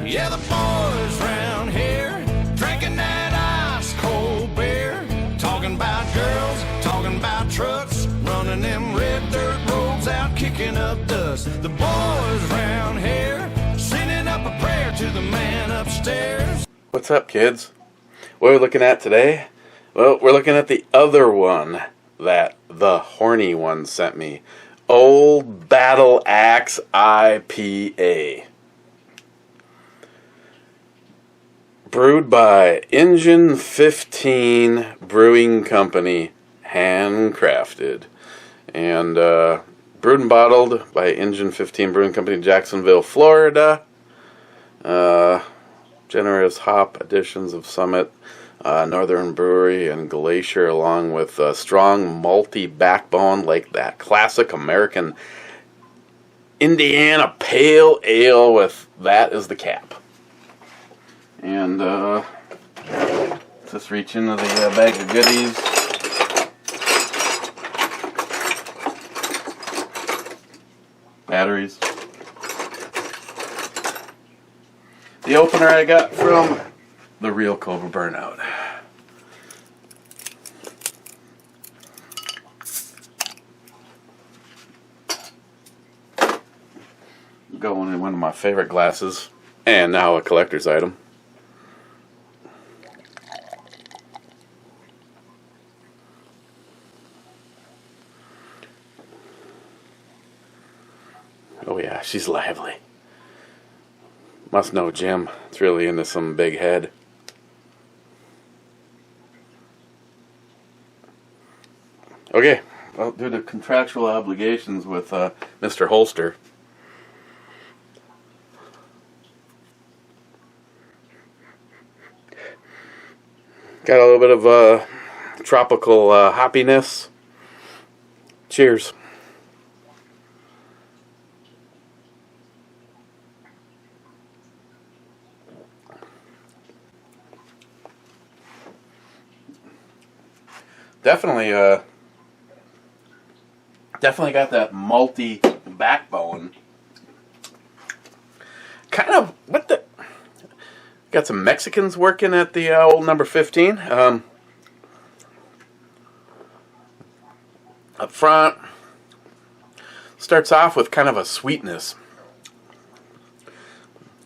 Yeah, the boys round here drinking that ice cold beer, talking about girls, talking about trucks, running them red dirt roads out, kicking up dust. The boys round here sending up a prayer to the man upstairs. What's up, kids? What are we looking at today? Well, we're looking at the other one that the horny one sent me. Old Battle Axe IPA. Brewed by Engine 15 Brewing Company, handcrafted. And brewed and bottled by Engine 15 Brewing Company, Jacksonville, Florida. Generous hop additions of Summit, Northern Brewery, and Glacier, along with a strong malty backbone like that classic American Indiana Pale Ale with that as the cap. And just reach into the bag of goodies. Batteries. The opener I got from the Real Cobra Burnout. Going in one of my favorite glasses, and now a collector's item. Oh yeah, she's lively. Must know Jim. It's really into some big head. Okay, well, due to contractual obligations with Mr. Holster, got a little bit of tropical hoppiness. Cheers. Definitely got that malty backbone. Kind of, what the... Got some Mexicans working at the old number 15. Up front, starts off with kind of a sweetness.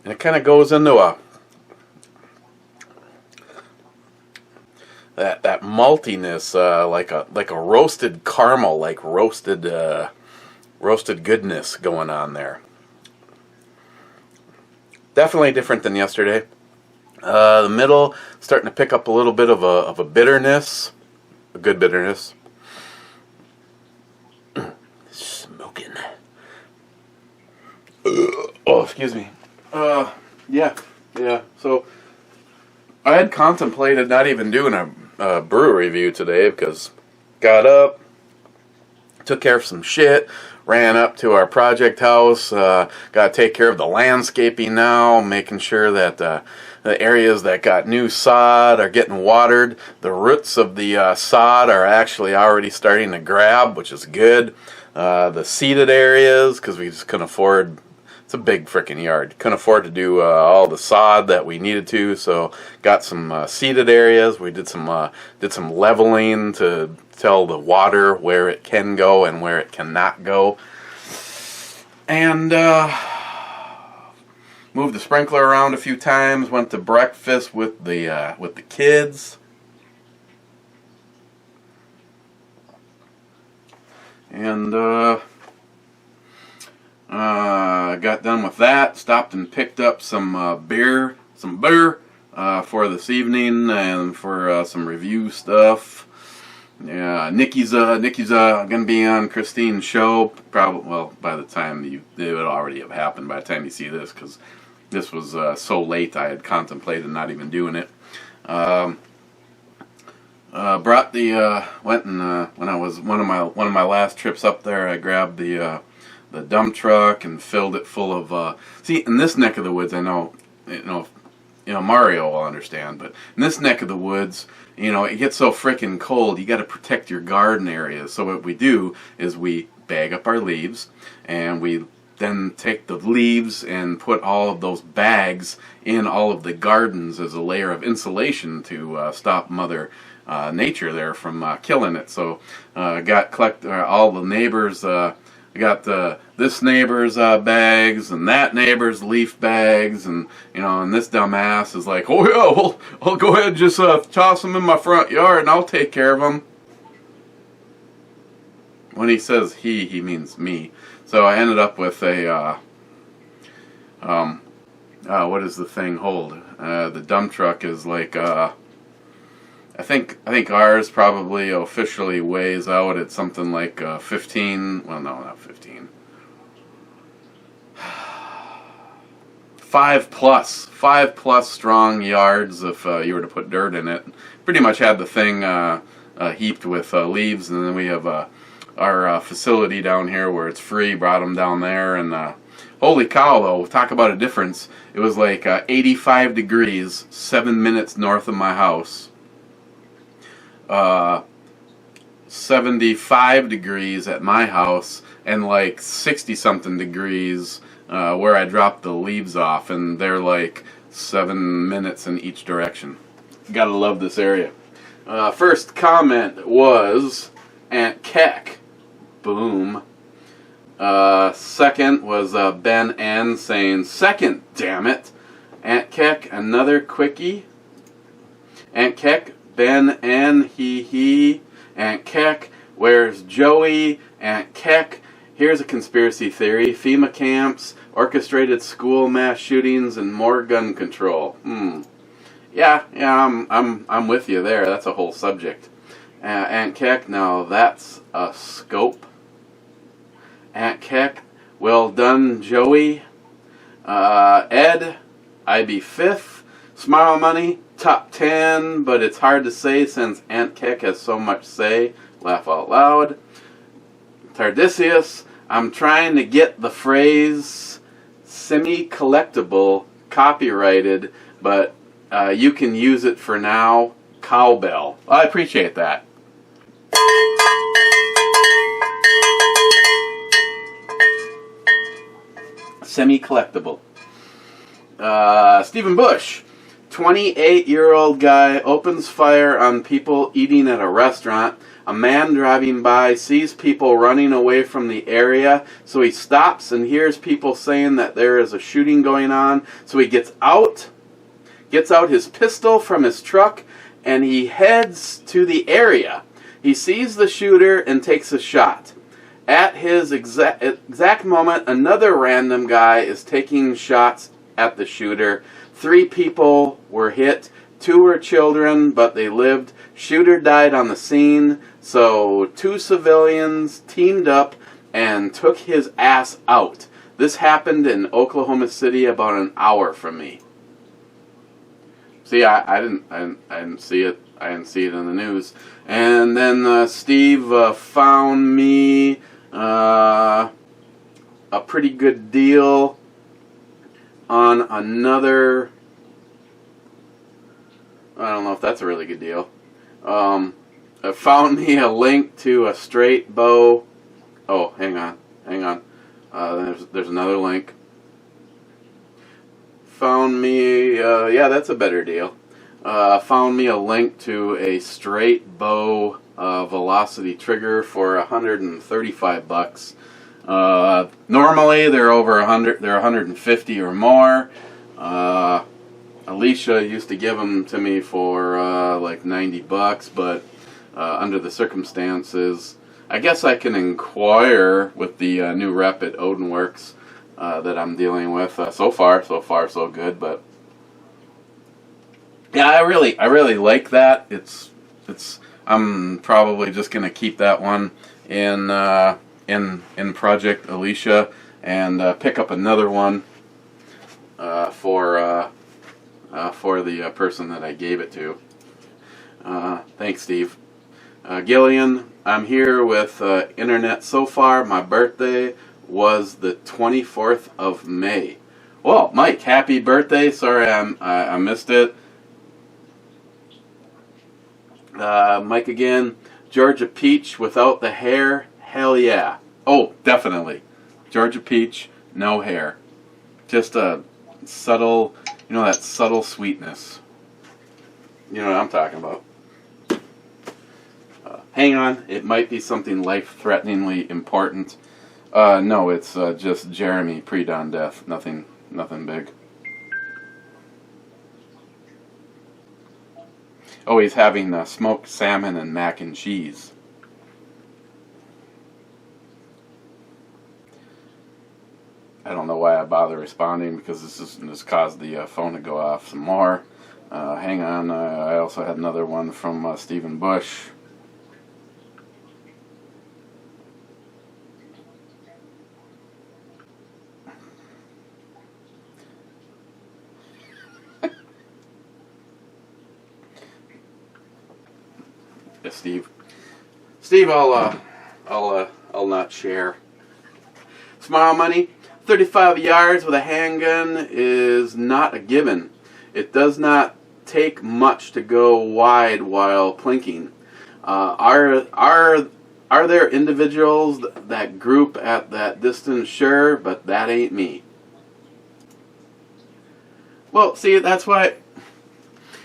And it kind of goes into a... That maltiness, like a roasted caramel, like roasted goodness going on there. Definitely different than yesterday. The middle starting to pick up a little bit of a bitterness, a good bitterness. Smoking. Oh, excuse me. Yeah. So I had contemplated not even doing a brew review today because got up, took care of some shit, ran up to our project house, got to take care of the landscaping now, making sure that the areas that got new sod are getting watered. The roots of the sod are actually already starting to grab, which is good. The seeded areas, because we just couldn't afford... It's a big frickin' yard. Couldn't afford to do all the sod that we needed to, so got some seeded areas. We did some leveling to tell the water where it can go and where it cannot go, and moved the sprinkler around a few times. Went to breakfast with the kids, and got done with that, stopped and picked up some beer for this evening and for some review stuff. Yeah, Nikki's gonna be on Christine's show. Probably, well, by the time it would already have happened by the time you see this, because this was so late I had contemplated not even doing it. Brought the went and when I was one of my last trips up there, I grabbed the dump truck and filled it full of see, in this neck of the woods, I know Mario will understand, but in this neck of the woods, it gets so frickin' cold, you got to protect your garden areas. So what we do is we bag up our leaves and we then take the leaves and put all of those bags in all of the gardens as a layer of insulation to stop Mother Nature there from killing it. So collect all the neighbors. Got this neighbor's bags and that neighbor's leaf bags, and and this dumbass is like, oh yeah, well, I'll go ahead and just toss them in my front yard and I'll take care of them. When he says he means me. So I ended up with a what does the thing hold? The dump truck is like I think ours probably officially weighs out at something like 15. Well, no, not 15. 5 plus strong yards if you were to put dirt in it. Pretty much had the thing heaped with leaves, and then we have our facility down here where it's free. Brought them down there, and holy cow, though! Talk about a difference. It was like 85 degrees, 7 minutes north of my house. 75 degrees at my house, and like 60 something degrees where I dropped the leaves off, and they're like 7 minutes in each direction. Gotta love this area. First comment was Aunt Keck. Boom. Second was Ben N saying, second, damn it. Aunt Keck, another quickie. Aunt Keck, Ben N, he. Aunt Keck, where's Joey? Aunt Keck, here's a conspiracy theory. FEMA camps, orchestrated school mass shootings, and more gun control. Yeah, I'm with you there. That's a whole subject. Aunt Keck, now that's a scope. Aunt Keck, well done, Joey. Ed, I be fifth. Smile Money, top 10, but it's hard to say since Aunt Keck has so much say. Laugh out loud. Tardisius, I'm trying to get the phrase semi-collectible copyrighted, but you can use it for now. Cowbell. I appreciate that. Semi-collectible. Stephen Bush, 28-year-old guy opens fire on people eating at a restaurant. A man driving by sees people running away from the area, so he stops and hears people saying that there is a shooting going on. So he gets out his pistol from his truck, and he heads to the area. He sees the shooter and takes a shot. At his exact moment, another random guy is taking shots at the shooter. 3 people were hit. 2 were children, but they lived. Shooter died on the scene, so 2 civilians teamed up and took his ass out. This happened in Oklahoma City, about an hour from me. See, I didn't see it. I didn't see it in the news. And then Steve found me a pretty good deal on another. I don't know if that's a really good deal. Found me a link to a straight bow. Oh, hang on. There's another link. Found me, yeah, that's a better deal. Found me a link to a straight bow velocity trigger for $135. Normally they're over 100. They're 150 or more. Alicia used to give them to me for like $90, but under the circumstances, I guess I can inquire with the new rep at Odinworks that I'm dealing with. So far, so good. But yeah, I really like that. I'm probably just gonna keep that one in Project Alicia and pick up another one for the person that I gave it to. Thanks, Steve. Gillian, I'm here with internet so far. My birthday was the 24th of May. Well, Mike, happy birthday. Sorry I missed it. Mike again. Georgia Peach without the hair. Hell yeah. Oh, definitely. Georgia Peach no hair. Just a subtle, that subtle sweetness. You know what I'm talking about. Hang on, it might be something life-threateningly important. No, it's just Jeremy pre-dawn death. Nothing big. Oh, he's having smoked salmon and mac and cheese. I don't know why I bother responding, because this caused the phone to go off some more. Hang on, I also had another one from Stephen Bush. Yeah, Steve. Steve, I'll not share. Smile money. 35 yards with a handgun is not a given. It does not take much to go wide while plinking. Are there individuals that group at that distance? Sure, but that ain't me. Well, see, that's why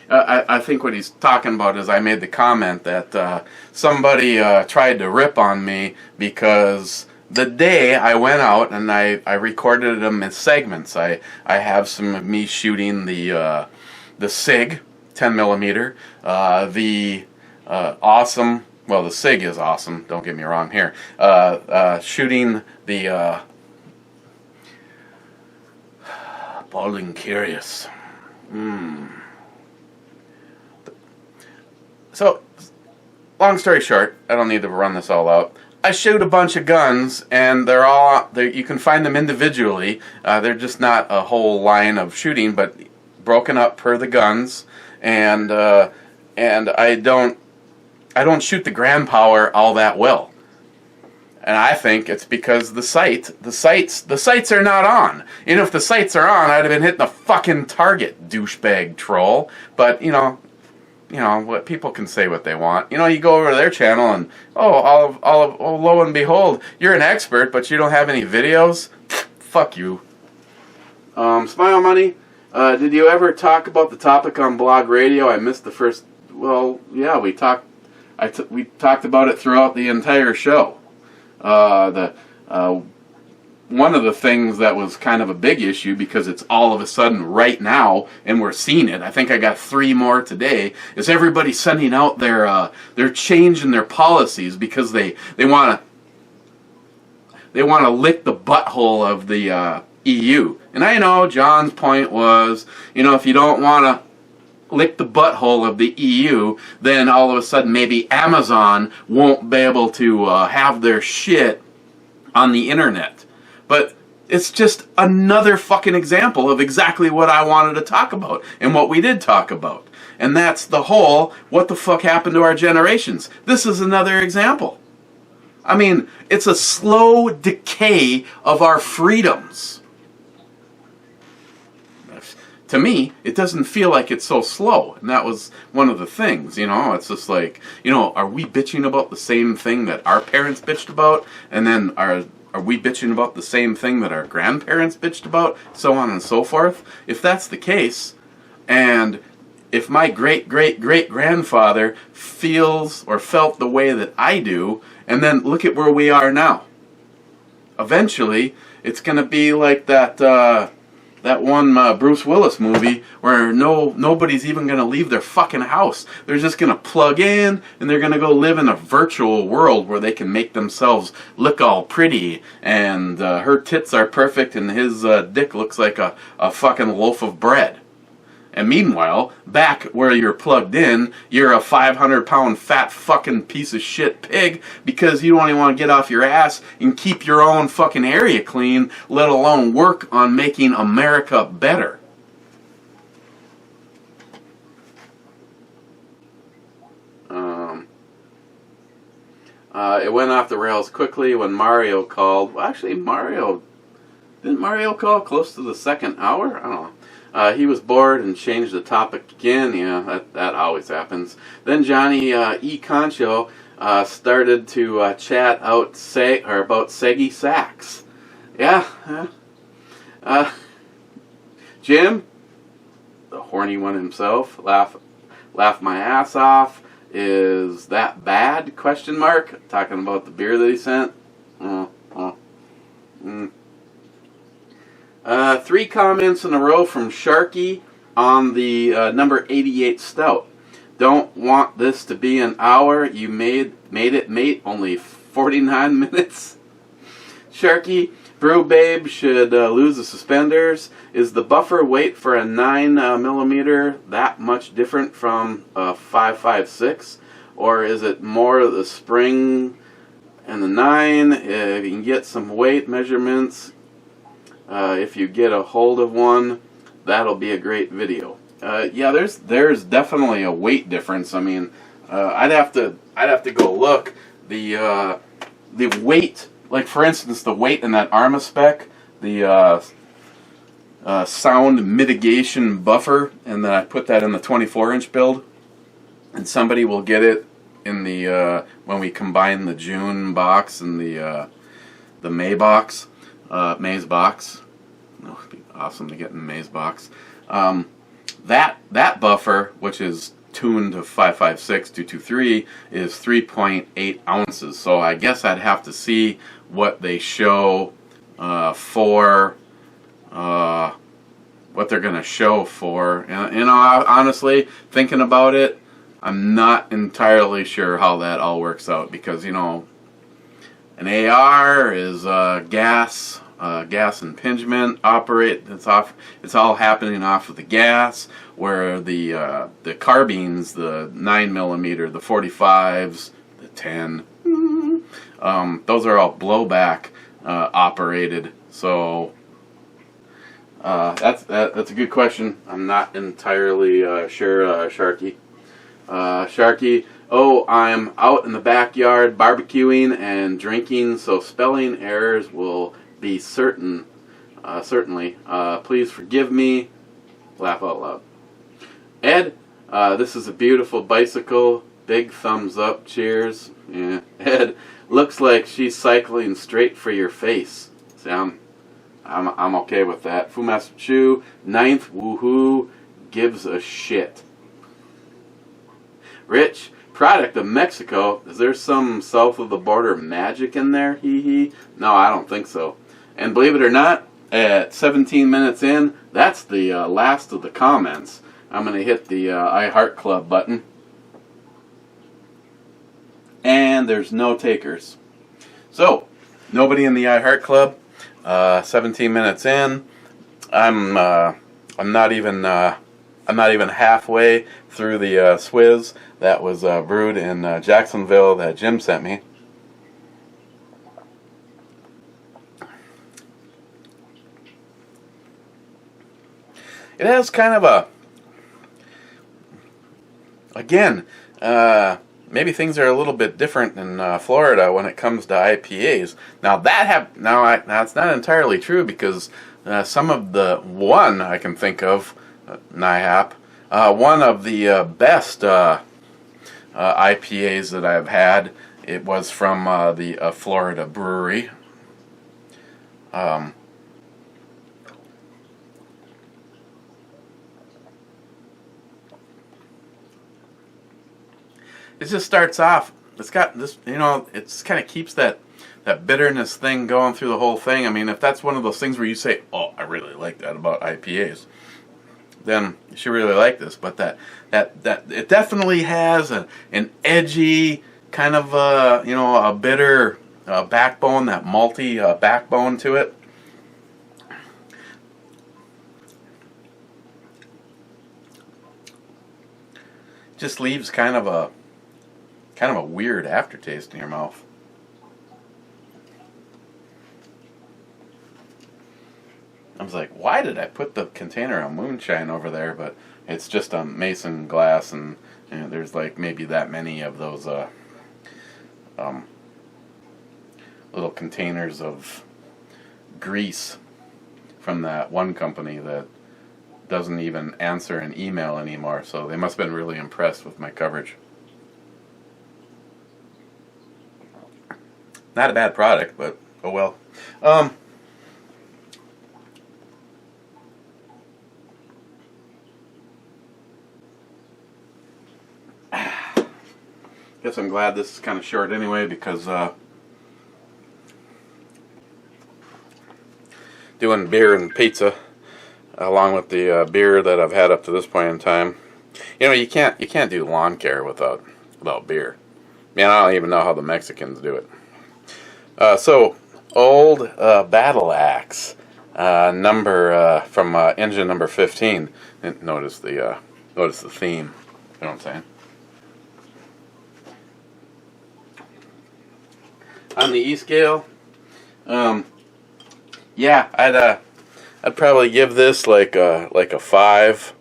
I think what he's talking about is I made the comment that somebody tried to rip on me because the day I went out and I recorded them in segments. I have some of me shooting the SIG 10mm, the awesome. Well, the SIG is awesome. Don't get me wrong here. Shooting the Balding Curious. So, long story short, I don't need to run this all out. I shoot a bunch of guns, and you can find them individually. They're just not a whole line of shooting, but broken up per the guns. And I don't shoot the grand power all that well. And I think it's because the sights are not on. You know, if the sights are on, I'd have been hitting the fucking target, douchebag troll. But what people can say what they want. You go over to their channel and lo and behold, you're an expert, but you don't have any videos. Fuck you. Smile money. Did you ever talk about the topic on blog radio? I missed the first. Well, yeah, we talked about it throughout the entire show. One of the things that was kind of a big issue, because it's all of a sudden right now, and we're seeing it. I think I got 3 more today. Is everybody sending out their change in their policies because they want to lick the butthole of the EU. And I know John's point was, if you don't want to lick the butthole of the EU, then all of a sudden maybe Amazon won't be able to have their shit on the internet. But it's just another fucking example of exactly what I wanted to talk about and what we did talk about. And that's the whole, what the fuck happened to our generations? This is another example. I mean, it's a slow decay of our freedoms. To me, it doesn't feel like it's so slow. And that was one of the things, It's just like, are we bitching about the same thing that our parents bitched about? And then are we bitching about the same thing that our grandparents bitched about? So on and so forth. If that's the case, and if my great-great-great-grandfather feels or felt the way that I do, and then look at where we are now. Eventually, it's going to be like that one Bruce Willis movie where nobody's even going to leave their fucking house. They're just going to plug in and they're going to go live in a virtual world where they can make themselves look all pretty, and her tits are perfect and his dick looks like a fucking loaf of bread. And meanwhile, back where you're plugged in, you're a 500-pound fat fucking piece of shit pig because you don't even want to get off your ass and keep your own fucking area clean, let alone work on making America better. It went off the rails quickly when Mario called. Well, actually, didn't Mario call close to the second hour? I don't know. He was bored and changed the topic again. That always happens. Then Johnny E. Concho started to chat about Seggy Sacks. Yeah, Jim, the horny one himself, laugh my ass off. Is that bad? Question mark. Talking about the beer that he sent. 3 comments in a row from Sharky on the number 88 stout. Don't want this to be an hour. You made it, mate. Only 49 minutes. Sharky, Brew Babe should lose the suspenders. Is the buffer weight for a 9 millimeter that much different from a 5.56? Or is it more the spring and the 9? If you can get some weight measurements, if you get a hold of one, that'll be a great video. Yeah, there's definitely a weight difference. I mean, I'd have to go look the weight. Like, for instance, the weight in that Arma spec, the sound mitigation buffer, and then I put that in the 24-inch build, and somebody will get it in the when we combine the June box and the May box, May's box. Oh, it'd be awesome to get in the May's box. That buffer, which is tuned to 5.56 223, is 3.8 ounces. So I guess I'd have to see what they show for what they're going to show for. And, you know, honestly, thinking about it, I'm not entirely sure how that all works out, because, you know, an AR is gas impingement operate. It's all happening off of the gas, where the carbines, the 9 millimeter, the 45s, the 10, those are all blowback operated. So that's a good question. I'm not entirely sure, Sharky. Sharky, oh, I'm out in the backyard barbecuing and drinking, so spelling errors will be certainly. Please forgive me. Laugh out loud. Ed, this is a beautiful bicycle. Big thumbs up. Cheers. Yeah. Ed, looks like she's cycling straight for your face. See, I'm okay with that. Fumas Chu, 9th, woohoo, gives a shit. Rich, product of Mexico. Is there some south of the border magic in there? Hee hee. No, I don't think so. And believe it or not, at 17 minutes in, that's the last of the comments. I'm going to hit the I Heart Club button. And there's no takers. So, nobody in the I Heart Club. 17 minutes in. I'm not even halfway through the Swizz that was brewed in Jacksonville that Jim sent me. It has kind of a, again, maybe things are a little bit different in Florida when it comes to IPAs. Now now it's not entirely true, because some of the one I can think of, NIHAP, one of the best IPAs that I've had, it was from the Florida brewery. It just starts off, it's got this, you know, it kind of keeps that bitterness thing going through the whole thing. I mean, if that's one of those things where you say, oh, I really like that about IPAs, then you should really like this. But that it definitely has an edgy kind of you know, a bitter backbone, that malty backbone to it. Just leaves kind of a weird aftertaste in your mouth. I was like, why did I put the container of moonshine over there? But it's just a mason glass, and you know, there's like maybe that many of those little containers of grease from that one company that doesn't even answer an email anymore. So they must have been really impressed with my coverage. Not a bad product, but oh well. guess I'm glad this is kind of short anyway, because doing beer and pizza along with the beer that I've had up to this point in time. You know, you can't do lawn care without beer. Man, I don't even know how the Mexicans do it. So old Battle Axe number from engine number 15. And notice the theme. You know what I'm saying? On the E scale, yeah, I'd probably give this like a 5.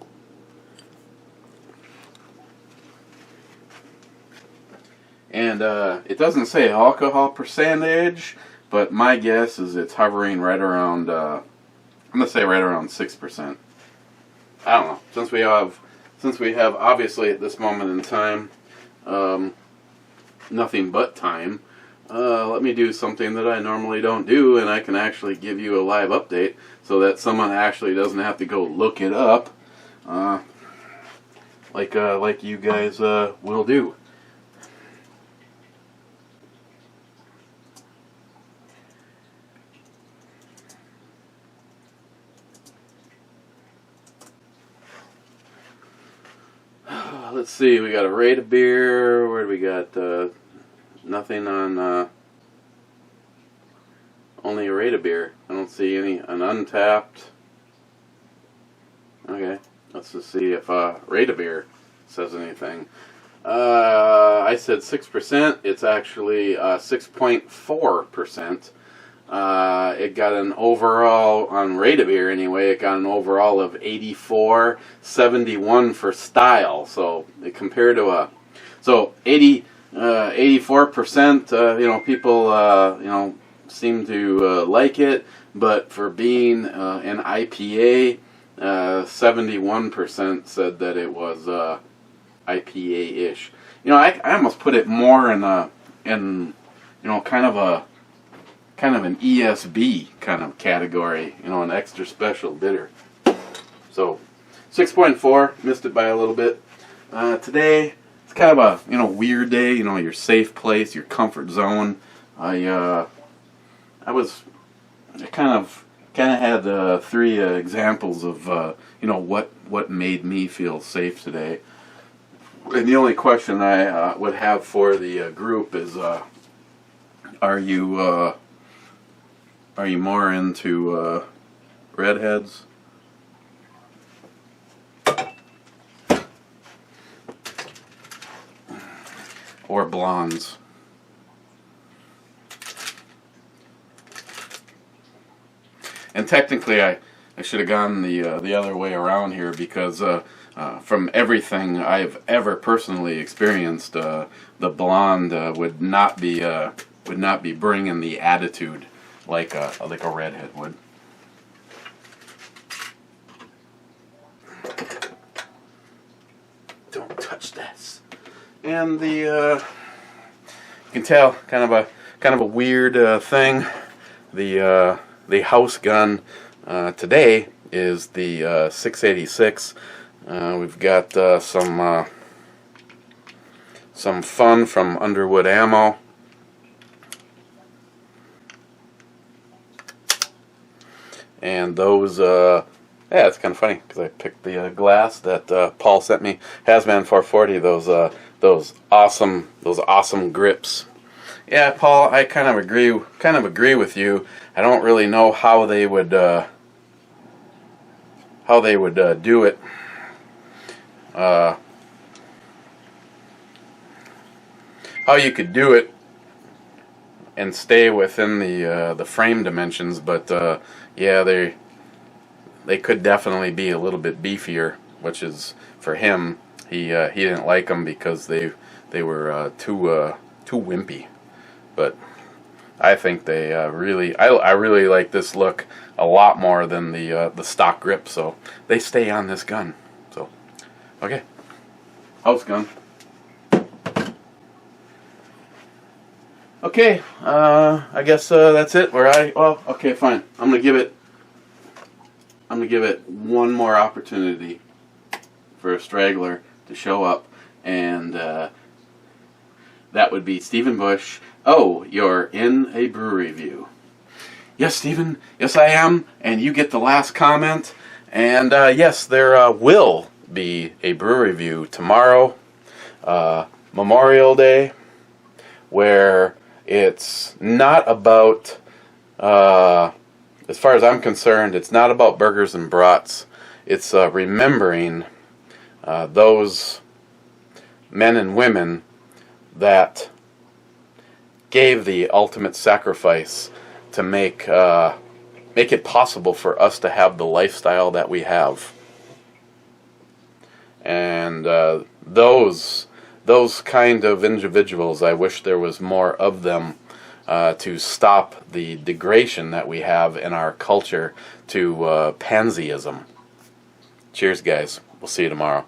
And it doesn't say alcohol percentage, but my guess is it's hovering right around, I'm gonna say right around 6%. I don't know. Since we have obviously at this moment in time nothing but time, let me do something that I normally don't do, and I can actually give you a live update so that someone actually doesn't have to go look it up, like you guys will do. Let's see, we got a rate of beer. Where do we got? Nothing on, only a rate of beer. I don't see an untapped. Okay, let's just see if rate of beer says anything. I said 6%. It's actually 6.4%. It got an overall, on rate of beer anyway, it got an overall of 84.71 for style. So it compared to 84%, people, seem to like it, but for being an IPA, 71% said that it was IPA-ish. I almost put it more in kind of an ESB kind of category, an extra special bitter. So 6.4, missed it by a little bit. Today it's kind of a weird day, your safe place, your comfort zone. I kind of had 3 examples of what made me feel safe today. And the only question I would have for the group is, are you more into redheads or blondes? And technically, I should have gone the other way around here, because from everything I've ever personally experienced, the blonde would not be bringing the attitude like a redhead would. Don't touch this. And you can tell kind of a weird thing. The house gun today is the 686. We've got some fun from Underwood Ammo. And those, yeah, it's kind of funny because I picked the glass that Paul sent me. Hazman 440. Those awesome grips. Yeah, Paul, I kind of agree with you. I don't really know how they would do it. How you could do it and stay within the frame dimensions, but yeah, they could definitely be a little bit beefier, which is, for him, he didn't like them because they were too wimpy. But I think they I really like this look a lot more than the stock grip, so they stay on this gun. So okay, house gun. Okay, I guess that's it. Well, okay, fine. I'm gonna give it one more opportunity for a straggler to show up and that would be Stephen Bush. Oh, you're in a brew review. Yes, Stephen. Yes, I am. And you get the last comment. And yes, there will be a brew review tomorrow, Memorial Day, where it's not about, as far as I'm concerned, it's not about burgers and brats. It's remembering those men and women that gave the ultimate sacrifice to make it possible for us to have the lifestyle that we have. And those kind of individuals, I wish there was more of them to stop the degradation that we have in our culture to pansyism. Cheers, guys. We'll see you tomorrow.